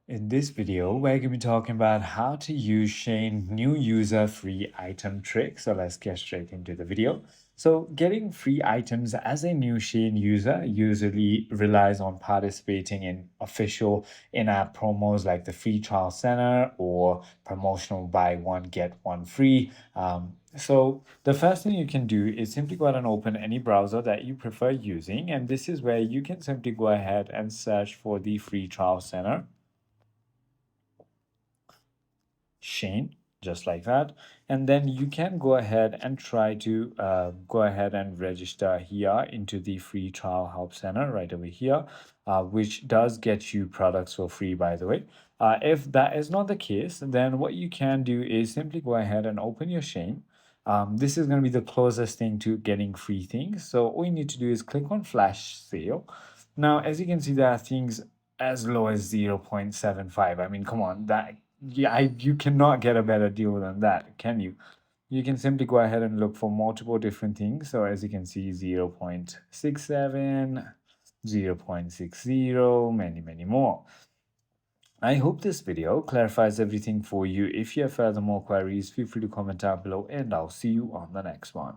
In this video, we're going to be talking about how to use Shein new user free item trick. So let's get straight into the video. So getting free items as a new Shein user usually relies on participating in official in-app promos like the free trial center or promotional buy one get one free. So the first thing you can do is simply go ahead and open any browser that you prefer using, and this is where you can simply go ahead and search for the free trial center. Shein, just like that. And then you can go ahead and try to go ahead and register here into the free trial help center right over here, which does get you products for free, by the way. If that is not the case, then what you can do is simply go ahead and open your Shein. This is going to be the closest thing to getting free things. So all you need to do is click on flash sale. Now, as you can see, there are things as low as 0.75. I mean, come on, that you cannot get a better deal than that, can you? You can simply go ahead and look for multiple different things. So as you can see, 0.67, 0.60, many more. I hope this video clarifies everything for you. If you have further more queries, feel free to comment down below and I'll see you on the next one.